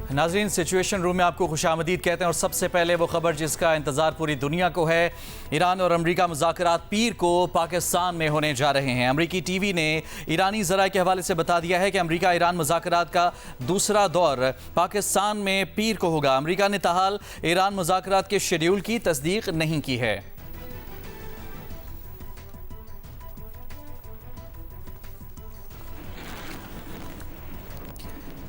नाज़रीन, situation room में आपको खुशामदीद कहते हैं और सबसे पहले वो खबर जिसका इंतजार पूरी दुनिया को है। ईरान और अमेरिका मुज़ाकरात पीर को पाकिस्तान में होने जा रहे हैं। अमेरिकी टीवी ने ईरानी ज़राए के हवाले से बता दिया है कि अमेरिका ईरान मुज़ाकरात का दूसरा दौर पाकिस्तान में पीर को होगा। अमेरिका ने ताहाल ईरान मुज़ाकरात के शेड्यूल की तस्दीक नहीं की है।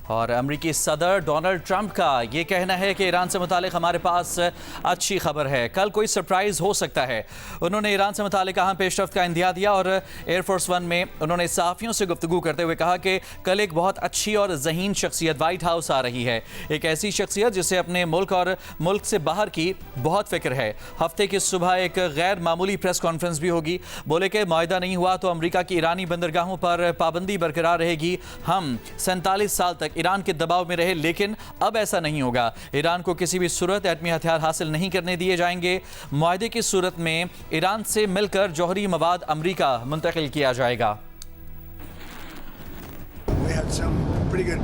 और अमेरिकी सदर डोनाल्ड ट्रंप का ये कहना है कि ईरान से मुतालिक हमारे पास अच्छी खबर है, कल कोई सरप्राइज़ हो सकता है। उन्होंने ईरान से मुतालिक अहम पेशरफ्त का इंदिया दिया और एयरफोर्स वन में उन्होंने सहाफ़ियों से गुफ्तगू करते हुए कहा कि कल एक बहुत अच्छी और ज़हीन शख्सियत वाइट हाउस आ रही है, एक ऐसी शख्सियत जिसे अपने मुल्क और मुल्क से बाहर की बहुत फ़िक्र है। हफ्ते की सुबह एक गैर मामूली प्रेस कॉन्फ्रेंस भी होगी। बोले कि मुआहदा नहीं हुआ तो अमेरिका की ईरानी बंदरगाहों पर पाबंदी बरकरार रहेगी। हम 47 साल तक ईरान के दबाव में रहे, लेकिन अब ऐसा नहीं होगा। ईरान को किसी भी सूरत एटमी हथियार हासिल नहीं करने दिए जाएंगे। मुआहदे की सूरत में ईरान से मिलकर जौहरी मवाद अमेरिका मुंतकिल किया जाएगा। We had some pretty good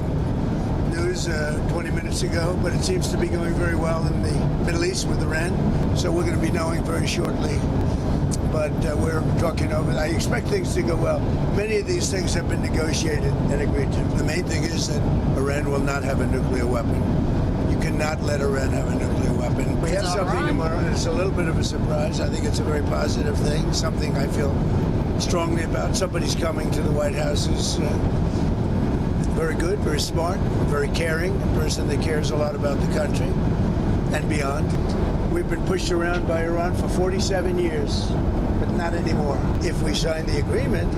news 20 minutes ago, but it seems to be going very well in the Middle East with Iran, so we're going to be knowing very shortly. But we're talking over. I expect things to go well. Many of these things have been negotiated and agreed to. The main thing is that Iran will not have a nuclear weapon. You cannot let Iran have a nuclear weapon. We have something tomorrow, and it's a little bit of a surprise. I think it's a very positive thing, something I feel strongly about. Somebody's coming to the White House who's very good, very smart, very caring, a person that cares a lot about the country and beyond. We've been pushed around by Iran for 47 years, but not anymore. If we sign the agreement,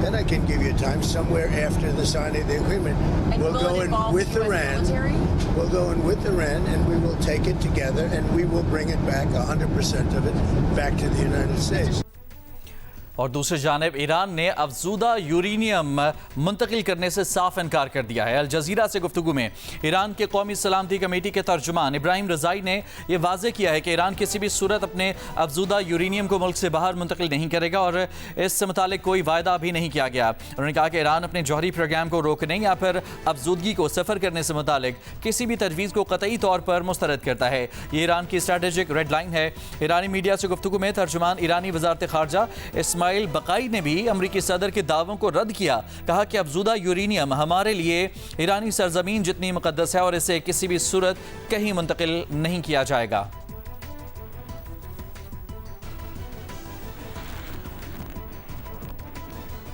then I can give you time somewhere after the signing of the agreement. And we'll go in with Iran. We'll go in with Iran and we will take it together and we will bring it back, 100% of it, back to the United States. और दूसरी जानिब Iran ने अफजूदा uranium मुंतकिल करने से साफ इनकार कर दिया है। अल जजीरा से गुफ्तगू में ईरान के कौमी सलामती कमेटी के तर्जुमान इब्राहिम रज़ाई ने यह वाज़े किया है कि ईरान किसी भी सूरत अपने अफजूदा यूरेनियम को मुल्क से बाहर मुंतकिल नहीं करेगा और इससे मुतालिक कोई वायदा भी नहीं किया गया। उन्होंने कहा कि ईरान अपने जौहरी प्रोग्राम को रोकने या फिर अफजूदगी को सफ़र करने से मुतालिक किसी भी तजवीज़ को कतई तौर पर मुस्तरद करता है। ये ईरान की स्ट्रेटेजिक रेड लाइन है। ईरानी मीडिया से गुफ्तगू में तर्जुमान ईरानी वज़ारत ख़ारजा इस्माइल बकाई ने भी अमरीकी सदर के दावों को रद्द किया। कहा कि अफजूदा यूरेनियम हमारे लिए ईरानी सरजमीन जितनी मुकद्दस है और इसे किसी भी सूरत कहीं मुंतकिल नहीं किया जाएगा।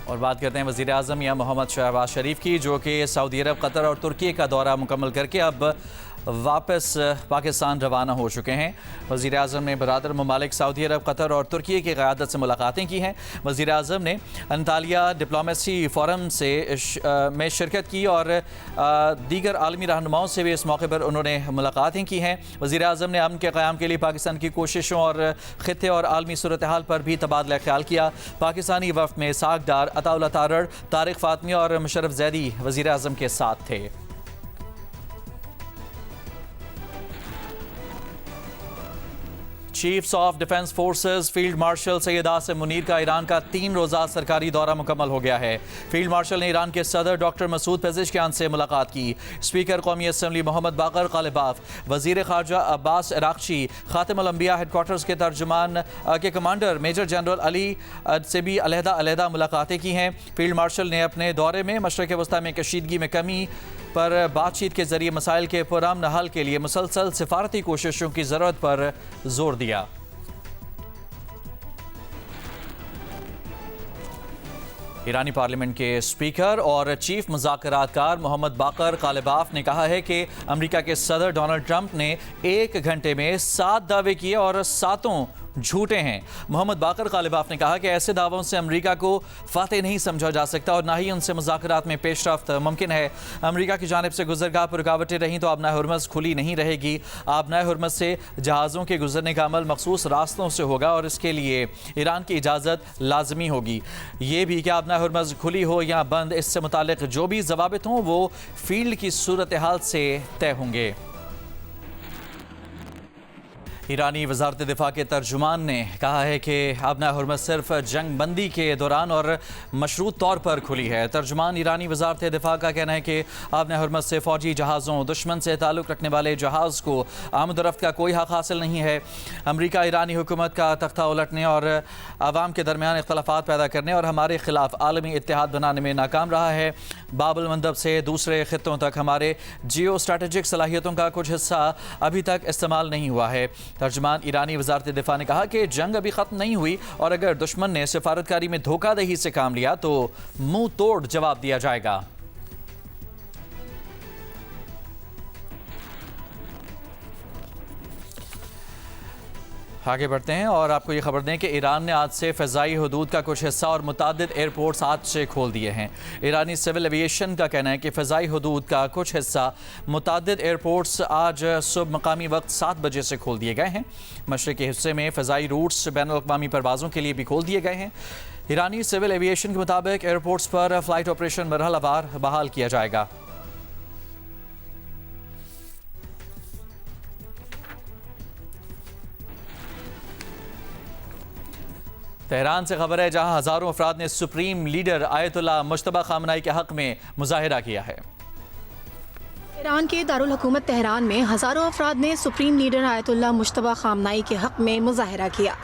और बात करते हैं वज़ीर आज़म या मोहम्मद शहबाज शरीफ की, जो कि सऊदी अरब, कतर और तुर्की का दौरा मुकम्मल करके अब वापस पाकिस्तान रवाना हो चुके हैं। वज़ीर आज़म ने बरादर ममालिक सऊदी अरब, कतर और तुर्की की क़यादत से मुलाकातें की हैं। वज़ीर आज़म ने अंतालिया डिप्लोमेसी फ़ोरम में शिरकत की और दीगर आलमी रहनुमाओं से भी इस मौके पर उन्होंने मुलाकातें की हैं। वज़ीर आज़म ने अमन के क़याम के लिए पाकिस्तान की कोशिशों और ख़ित्ते और आलमी सूरत हाल पर भी तबादला ख्याल किया। पाकिस्तानी वफ़द में इसाक डार, अताउल्लाह तारड़, तारिक फ़ातमी और मुशर्रफ ज़ैदी वज़ीर आज़म के साथ थे। Chiefs of defence forces field marshal Syed Asim Munir का ईरान का 3 रोज़ा सरकारी दौरा मुकम्मल हो गया है। फील्ड मार्शल ने ईरान के सदर डॉक्टर मसूद पेज़ेशकियान से मुलाकात की। स्पीकर कौमी असम्बली मोहम्मद बाकर कालिबाफ, वज़ीर ख़ारजा अब्बास इराक़ची, ख़ातिमुल अंबिया हेडक्वार्टर्स के तर्जुमान के कमांडर मेजर जनरल अली से भी अलहदा मुलाकातें की हैं। फील्ड मार्शल ने अपने दौरे में मशरिक़ वस्ता में कशीदगी में कमी पर बातचीत के जरिए मसाइल के पुरअमन हल के लिए मुसलसल सिफारती कोशिशों की ज़रूरत पर जोर दिया। ईरानी पार्लियामेंट के स्पीकर और चीफ मुज़ाकरातकार मोहम्मद बाकर कालिबाफ ने कहा है कि अमेरिका के सदर डोनाल्ड ट्रंप ने 1 घंटे में 7 दावे किए और 7 झूठे हैं। मोहम्मद बाकर कालिबाफ ने कहा कि ऐसे दावों से अमेरिका को फातेह नहीं समझा जा सकता और ना ही उनसे मुज़ाकरात में पेशरफ्त मुमकिन है। अमेरिका की जानिब से गुजरगाह पर रुकावटें रहीं तो आबनाए हुर्मुज़ खुली नहीं रहेगी। आबनाए हुर्मुज़ से जहाज़ों के गुजरने का अमल मखसूस रास्तों से होगा और इसके लिए ईरान की इजाज़त लाजमी होगी। ये भी कि आबनाए हुर्मुज़ खुली हो या बंद, इससे मुतालिक जो भी ज़वाबित हों वो फील्ड की सूरत हाल से तय होंगे। ईरानी वजारत दिफा के तर्जुमान ने कहा है कि आबना हुर्मत सिर्फ जंग बंदी के दौरान और मशरूत तौर पर खुली है। तर्जुमान ईरानी वजारत दिफा का कहना है कि आबना हुर्मत से फ़ौजी जहाज़ों दुश्मन से ताल्लुक़ रखने वाले जहाज़ को आमद-ओ-रफ्त का कोई हक़ हासिल नहीं है। अमरीका ईरानी हुकूमत का तख्ता उलटने और आवाम के दरमियान इख्तलाफात पैदा करने और हमारे खिलाफ आलमी इत्तेहाद बनाने में नाकाम रहा है। बाबुल मंदब से दूसरे खित्तों तक हमारे जियो स्ट्रैटेजिक सलाहियतों का कुछ हिस्सा अभी तक इस्तेमाल नहीं हुआ है। तर्जुमान ईरानी वजारत दिफा ने कहा कि जंग अभी ख़त्म नहीं हुई और अगर दुश्मन ने सिफारतकारी में धोखादही से काम लिया तो मुंह तोड़ जवाब दिया जाएगा। आगे बढ़ते हैं और आपको ये खबर दें कि ईरान ने आज से फ़िज़ाई हदूद का कुछ हिस्सा और मुतादिद एयरपोर्ट्स आज से खोल दिए हैं। ईरानी सिविल एविएशन का कहना है कि फ़िज़ाई हदूद का कुछ हिस्सा मुतादिद एयरपोर्ट्स आज सुबह मकामी वक्त 7 बजे से खोल दिए गए हैं। मशरक़ी हिस्से में फ़िज़ाई रूट्स बैनुल-अक़वामी परवाज़ों के लिए भी खोल दिए गए हैं। ईरानी सिविल एविएशन के मुताबिक एयरपोर्ट्स पर फ़्लाइट ऑपरेशन मरहलावार बहाल किया जाएगा। तेहरान से खबर है, जहां हज़ारों अफराद ने सुप्रीम लीडर आयतुल्लाह मुज्तबा ख़ामनाई के हक़ में मुज़ाहिरा किया है। ईरान के दारुल हुकूमत तेहरान में हज़ारों अफराद ने सुप्रीम लीडर आयतुल्लाह मुज्तबा ख़ामनाई के हक़ में मुज़ाहिरा किया।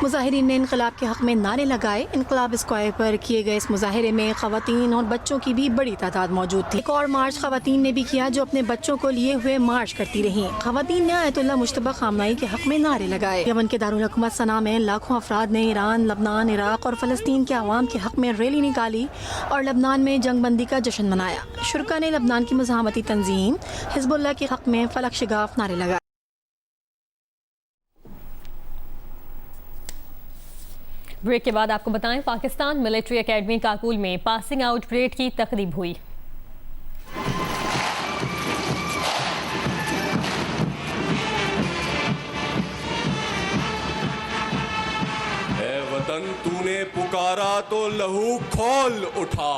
मुज़ाहिरीन ने इनकलाब के हक़ में नारे लगाए। इनकलाब स्क्वायर पर किए गए इस मुज़ाहिरे में ख़वातीन और बच्चों की भी बड़ी तादाद मौजूद थी। एक और मार्च ख़वातीन ने भी किया जो अपने बच्चों को लिए हुए मार्च करती रहीं। ख़वातीन ने आयतुल्लाह मुज्तबा ख़ामनाई के हक़ में नारे लगाए। यमन के दारुल हुकूमत सना में लाखों अफराद ने ईरान, लबनान, इराक़ और फ़लस्तीन के अवाम के हक़ में रैली निकाली और लबनान में जंग बंदी का जश्न मनाया। शुरका ने लबनान की मुज़ाहमती तंजीम हिज़्बुल्लाह के हक़ में फलक शिगाफ नारे लगाए। ब्रेक के बाद आपको बताएं, पाकिस्तान मिलिट्री एकेडमी काकुल में पासिंग आउट परेड की तकरीब हुई। ऐ वतन तूने पुकारा तो लहू खोल उठा,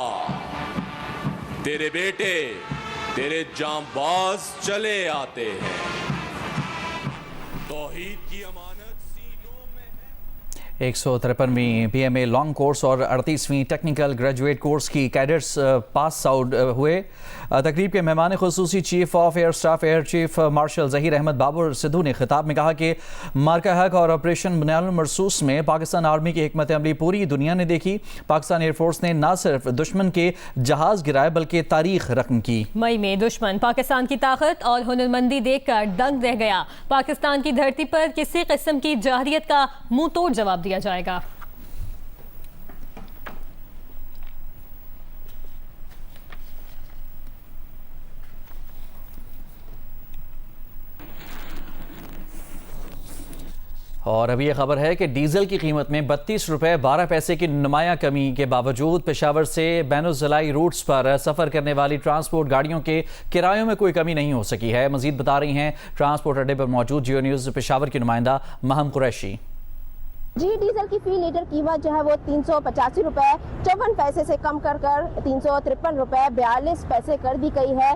तेरे बेटे तेरे जांबाज चले आते हैं। तौहीद की अमानत सीनों में है। 153वीं PMA लॉन्ग कोर्स और 38वीं टेक्निकल ग्रेजुएट कोर्स की कैडेट्स पास आउट हुए। तकरीब के मेहमान खुसूसी chief of air staff air chief marshal Zaheer Ahmed Babar Sidhu ने खिताब में कहा कि मार्का हक और ऑपरेशन बुनियानुल मरसूस में पाकिस्तान आर्मी की हिकमत अमली पूरी दुनिया ने देखी। पाकिस्तान एयरफोर्स ने न सिर्फ दुश्मन के जहाज़ गिराए बल्कि तारीख रकम की। मई में दुश्मन पाकिस्तान की ताकत और हुनरमंदी देखकर दंग रह गया। पाकिस्तान की धरती पर किसी किस्म की जाहिरियत का मुंह तोड़ जवाब दिया जाएगा। और अभी ये खबर है कि डीजल की कीमत में 32 रुपये 12 पैसे की नुमाया कमी के बावजूद पेशावर से बैनुल-ज़िलाई रूट्स पर सफ़र करने वाली ट्रांसपोर्ट गाड़ियों के किरायों में कोई कमी नहीं हो सकी है। मज़ीद बता रही हैं ट्रांसपोर्ट अड्डे पर मौजूद जियो न्यूज़ पेशावर की नुमाइंदा महम कुरैशी। जी, डीजल की फी लीटर कीमत जो है वो 385 रुपए 54 पैसे से कम कर 353 रुपए 42 पैसे कर दी गई है।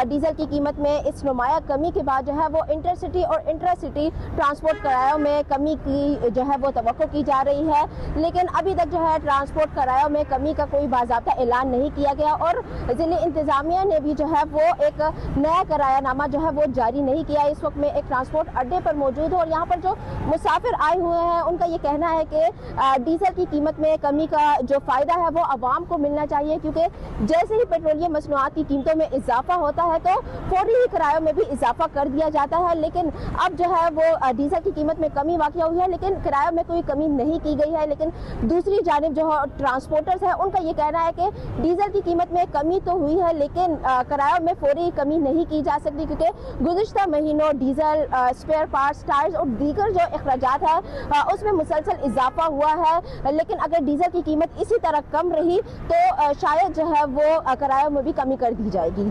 डीजल की कीमत में इस नुमाया कमी के बाद जो है वो इंटरसिटी और इंट्रासिटी ट्रांसपोर्ट किरायों में कमी की जो है वो तवक्को की जा रही है, लेकिन अभी तक जो है ट्रांसपोर्ट किरायों में कमी का कोई बाज़ाब्ता ऐलान नहीं किया गया और ज़िले इंतज़ामिया ने भी जो है वो एक नया किरायानामा जो है वो जारी नहीं किया। इस वक्त में एक ट्रांसपोर्ट अड्डे पर मौजूद है और यहाँ पर जो मुसाफिर आए हुए हैं उनका कहना है कि डीजल की कीमत में कमी का जो फायदा है वो आवाम को मिलना चाहिए, क्योंकि जैसे ही पेट्रोलियम मसनूआत की कीमतों में इजाफा होता है तो फौरी ही किरायों में भी इजाफा कर दिया जाता है। लेकिन अब जो है वो डीजल की कीमत में कमी वाक़या हुई है, लेकिन किरायों में कोई कमी नहीं की गई है। लेकिन दूसरी जानिब जो ट्रांसपोर्टर्स है उनका ये कहना है कि डीजल की कीमत में कमी तो हुई है लेकिन किरायों में फौरी कमी नहीं की जा सकती, क्योंकि गुज़िश्ता महीनों डीजल, स्पेयर पार्ट्स, टायर्स और दीगर जो अखराजात है उसमें मुसलसल इजाफा हुआ है। लेकिन अगर डीजल की कीमत इसी तरह कम रही तो शायद जो है वो किरायों में भी कमी कर दी जाएगी।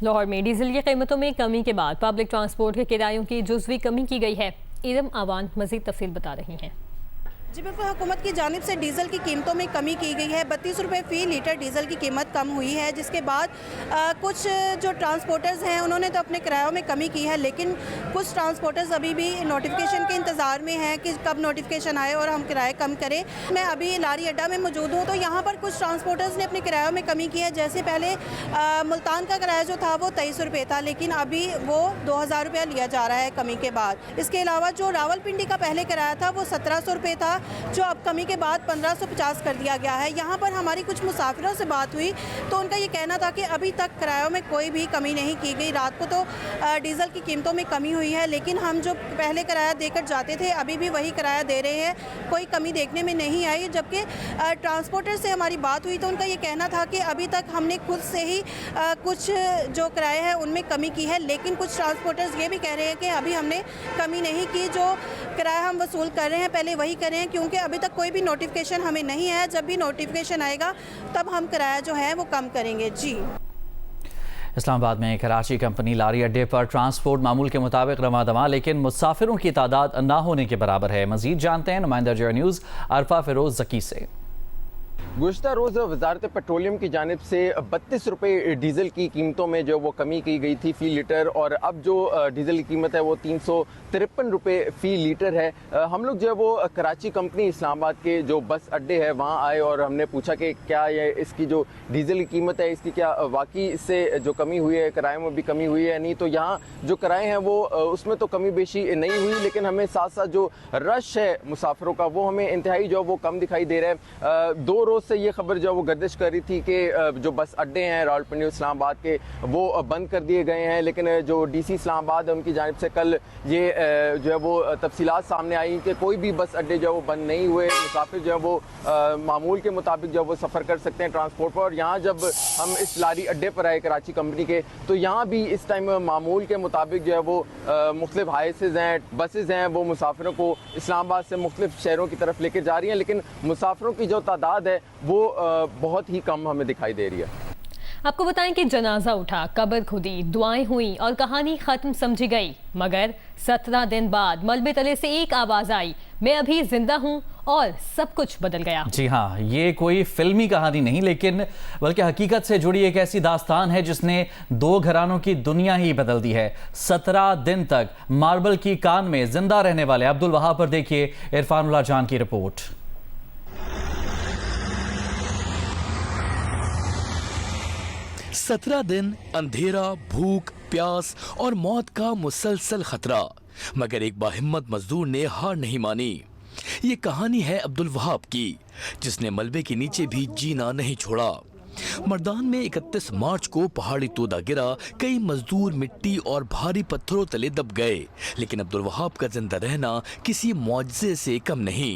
लाहौर में डीजल की कीमतों में कमी के बाद पब्लिक ट्रांसपोर्ट के किरायों की जुज़वी कमी की गई है। इरम आवान मजीद तफसील बता रही हैं। जी बिल्कुल, हुकूमत की जानिब से डीज़ल की कीमतों में कमी की गई है। 32 रुपये फ़ी लीटर डीज़ल की कीमत कम हुई है, जिसके बाद कुछ जो ट्रांसपोर्टर्स हैं उन्होंने तो अपने किरायों में कमी की है, लेकिन कुछ ट्रांसपोर्टर्स अभी भी नोटिफिकेशन के इंतज़ार में हैं कि कब नोटिफिकेशन आए और हम किराए कम करें। मैं अभी लारी अड्डा में मौजूद हूँ, तो यहाँ पर कुछ ट्रांसपोर्टर्स ने अपने किरायों में कमी की है। जैसे पहले मुल्तान का किराया जो था वो 23 रुपये था, लेकिन अभी वो 2000 रुपया लिया जा रहा है कमी के बाद। इसके अलावा जो रावलपिंडी का पहले किराया था वो 1700 रुपये था, जो अब कमी के बाद 1550 कर दिया गया है। यहाँ पर हमारी कुछ मुसाफिरों से बात हुई तो उनका ये कहना था कि अभी तक किरायों में कोई भी कमी नहीं की गई। रात को तो डीज़ल की कीमतों में कमी हुई है, लेकिन हम जो पहले किराया देकर जाते थे अभी भी वही किराया दे रहे हैं, कोई कमी देखने में नहीं आई। जबकि ट्रांसपोर्टर से हमारी बात हुई तो उनका ये कहना था कि अभी तक हमने खुद से ही कुछ जो किराए हैं उनमें कमी की है, लेकिन कुछ ट्रांसपोर्टर्स ये भी कह रहे हैं कि अभी हमने कमी नहीं की, जो किराया हम वसूल कर रहे हैं पहले वही कर रहे हैं, क्योंकि अभी तक कोई भी नोटिफिकेशन हमें नहीं है। जब भी नोटिफिकेशन आएगा तब हम किराया जो है वो कम करेंगे। जी। इस्लामाबाद में कराची कंपनी लारी अड्डे पर ट्रांसपोर्ट मामूल के मुताबिक रवा दवा, लेकिन मुसाफिरों की तादाद ना होने के बराबर है। मजीद जानते हैं नुमाइंदा जो न्यूज़ अरफा फिरोज जकी से। गुज़श्ता रोज़ वजारत पेट्रोलियम की जानिब से 32 रुपये डीज़ल की कीमतों में जो वो कमी की गई थी फ़ी लीटर, और अब जो डीज़ल की कीमत है वो 353 रुपये फ़ी लीटर है। हम लोग जो है वो कराची कंपनी इस्लामाबाद के जो बस अड्डे है वहाँ आए और हमने पूछा कि क्या ये इसकी जो डीज़ल की कीमत है इसकी क्या वाकई इससे जो कमी हुई है, किराए में भी कमी हुई है नहीं। तो यहाँ जो किराए हैं वो उसमें तो कमी बेशी नहीं हुई, लेकिन हमें साथ साथ जो रश है मुसाफिरों का वो हमें इंतहाई जो वो कम दिखाई दे रहा है। 2 रोज़ से ये खबर जो वो गर्दिश कर रही थी कि जो बस अड्डे हैं रावलपिंडी इस्लामाबाद के वो बंद कर दिए गए हैं, लेकिन जो डीसी इस्लामाबाद है उनकी जानिब से कल ये जो है वो तफसीलात सामने आई कि कोई भी बस अड्डे जो है वो बंद नहीं हुए, मुसाफिर जो है वो मामूल के मुताबिक जो है वो सफ़र कर सकते हैं ट्रांसपोर्ट पर। और यहाँ जब हम इस लारी अड्डे पर आए कराची कंपनी के, तो यहाँ भी इस टाइम मामूल के मुताबिक जो है वो मुख्तलिफ हाइसेज हैं, बसेज हैं, वो मुसाफिरों को इस्लामाबाद से मुख्तलिफ शहरों की तरफ लेकर जा रही हैं, लेकिन मुसाफिरों की जो तादाद है वो बहुत ही कम हमें दिखाई दे रही है। आपको बताएं कि जनाजा उठा, कब्र खुदी, दुआएं हुई और कहानी खत्म समझी गई, मगर 17 दिन बाद मलबे तले से एक आवाज आई, मैं अभी जिंदा हूं, और सब कुछ बदल गया। जी हाँ, ये कोई फिल्मी कहानी नहीं, लेकिन बल्कि हकीकत से जुड़ी एक ऐसी दास्तान है जिसने 2 घरानों की दुनिया ही बदल दी है। 17 दिन तक मार्बल की कान में जिंदा रहने वाले अब्दुल वहाब पर देखिए इरफानुल्लाह जान की रिपोर्ट। 17 दिन अंधेरा, भूख, प्यास और मौत का मुसलसल खतरा, मगर एक बाहिम्मत मजदूर ने हार नहीं मानी। ये कहानी है अब्दुल वहाब की, जिसने मलबे के नीचे भी जीना नहीं छोड़ा। मर्दान में 31 मार्च को पहाड़ी तोदा गिरा, कई मजदूर मिट्टी और भारी पत्थरों तले दब गए, लेकिन अब्दुल वहाब का जिंदा रहना किसी मुआजिजे से कम नहीं।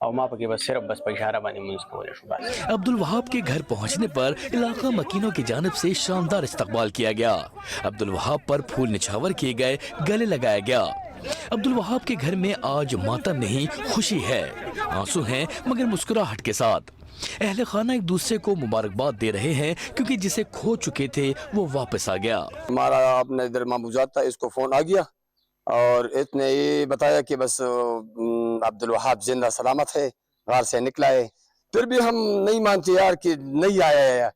और माँ पकी बस सिर्फ बस इशारा बनी मुझको। अब्दुल वहाब के घर पहुंचने पर इलाका मकीनों की जानिब से शानदार इस्तकबाल किया गया। अब्दुल वहाब पर फूल निछावर किए गए, गले लगाया गया। अब्दुल वहाब के घर में आज मातम नहीं, खुशी है, आंसू हैं मगर मुस्कुराहट के साथ। अहले खाना एक दूसरे को मुबारकबाद दे रहे हैं क्योंकि जिसे खो चुके थे वो वापस आ गया। हमारा अपने इधर मामूजात था, इसको फोन आ गया और इसने ये बताया कि बस अब्दुल वहाब जिंदा सलामत है, गार से निकला है। फिर भी हम नहीं मानते यार कि नहीं आया है।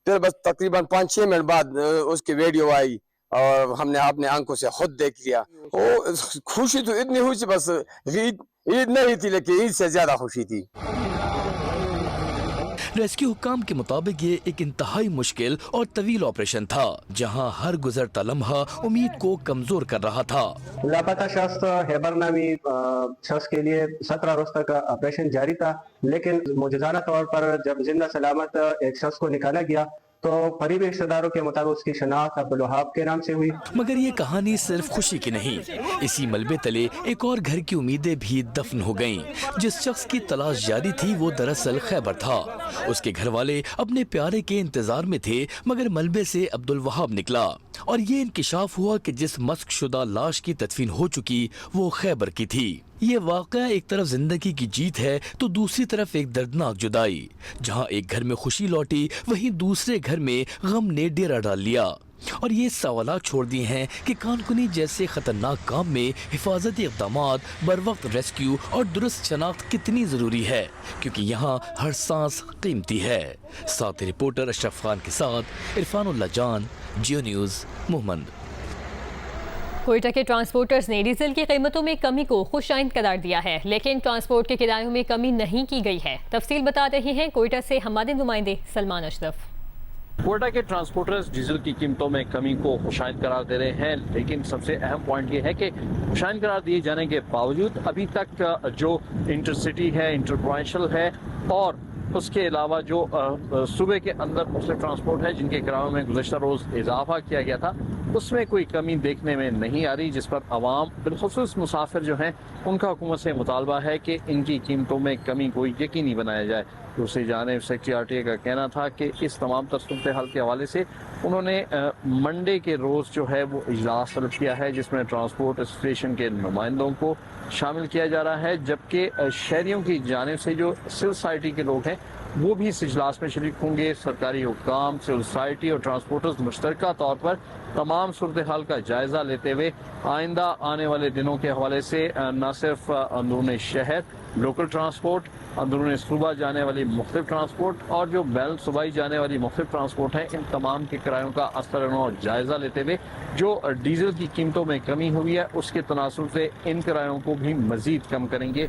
फिर बस तकरीबन 5-6 मिनट बाद उसकी वीडियो आई और हमने अपने आंखों से खुद देख लिया। वो खुशी तो इतनी हुई थी, बस ईद नहीं थी लेकिन ईद से ज्यादा खुशी थी। रेस्क्यू हुक्काम के मुताबिक ये एक इंतहाई मुश्किल और तवील ऑपरेशन था, जहां हर गुजरता लम्हा उम्मीद को कमजोर कर रहा था। लापता शख्स हैबर नामी शख्स के लिए 17 रोज तक ऑपरेशन जारी था, लेकिन मुजजाना तौर पर जब जिंदा सलामत एक शख्स को निकाला गया तो करीबी रिश्तेदारों के मुताबिक उसकी शनाख्त अब्दुल वहाब के नाम से हुई। मगर ये कहानी सिर्फ खुशी की नहीं, इसी मलबे तले एक और घर की उम्मीदें भी दफन हो गईं। जिस शख्स की तलाश जारी थी वो दरअसल खैबर था। उसके घर वाले अपने प्यारे के इंतजार में थे, मगर मलबे से अब्दुल वहाब निकला और ये इंकिशाफ हुआ कि जिस मस्कशुदा लाश की तदफीन हो चुकी वो खैबर की थी। ये वाकया एक तरफ जिंदगी की जीत है तो दूसरी तरफ एक दर्दनाक जुदाई। जहां एक घर में खुशी लौटी वहीं दूसरे घर में गम ने डेरा डाल लिया। और ये सवालात छोड़ दिए हैं कि कानकुनी जैसे खतरनाक काम में हिफाजती इक़दामात, बर वक्त रेस्क्यू और दुरुस्त शनाख्त कितनी ज़रूरी है, क्योंकि यहाँ हर सांस कीमती है। साथ रिपोर्टर अशरफ खान के साथ इरफानुल्लाह जान, जियो न्यूज़, मोहम्मद। कोयटा के ट्रांसपोर्टर्स ने डीजल की कीमतों में कमी को खुशाइंद करार दिया है, लेकिन ट्रांसपोर्ट के किरायों में कमी नहीं की गई है। तफसील बता रहे हैं कोयटा से हमारे नुमाइंदे सलमान अशरफ। कोयटा के ट्रांसपोर्टर्स डीजल की कीमतों में कमी को खुशाइंद करार दे रहे हैं, लेकिन सबसे अहम पॉइंट ये है कि खुशाइंद करार दिए जाने के बावजूद अभी तक जो इंटरसिटी है, इंटरप्रोविंशियल है और उसके अलावा जो सूबे के अंदर मुख्तलिफ ट्रांसपोर्ट है जिनके किरायों में गुज़श्ता रोज़ इजाफा किया गया था, उसमें कोई कमी देखने में नहीं आ रही, जिस पर आवाम बिलखुसूस मुसाफिर जो हैं उनका हुकूमत से मुतालबा है कि इनकी कीमतों में कमी को यकीनी बनाया जाए। दूसरी जानिब सेक्रेटरी RTA का कहना था कि इस तमाम सूरत हाल के हवाले से उन्होंने मंडे के रोज़ जो है वो इजलास तलब किया है, जिसमें ट्रांसपोर्ट एसोसिएशन के नुमाइंदों को शामिल किया जा रहा है, जबकि शहरियों की जानिब से जो सिविल सोसाइटी के लोग हैं वो भी इस इजलास में शरीक होंगे। सरकारी हुक्काम, सिविल सोसाइटी और ट्रांसपोर्टर्स मुश्तरका तौर पर तमाम सूरत हाल का जायजा लेते हुए आइंदा आने वाले दिनों के हवाले से न सिर्फ अंदरून शहर लोकल ट्रांसपोर्ट, अंदरून सूबा जाने वाली मुख्तलिफ ट्रांसपोर्ट और जो बैल सूबाई जाने वाली मुख्तलिफ ट्रांसपोर्ट है, इन तमाम के किरायों का असर जायजा लेते हुए जो डीजल की कीमतों में कमी हुई है उसके तनासुर से इन किरायों को भी मजीद कम करेंगे।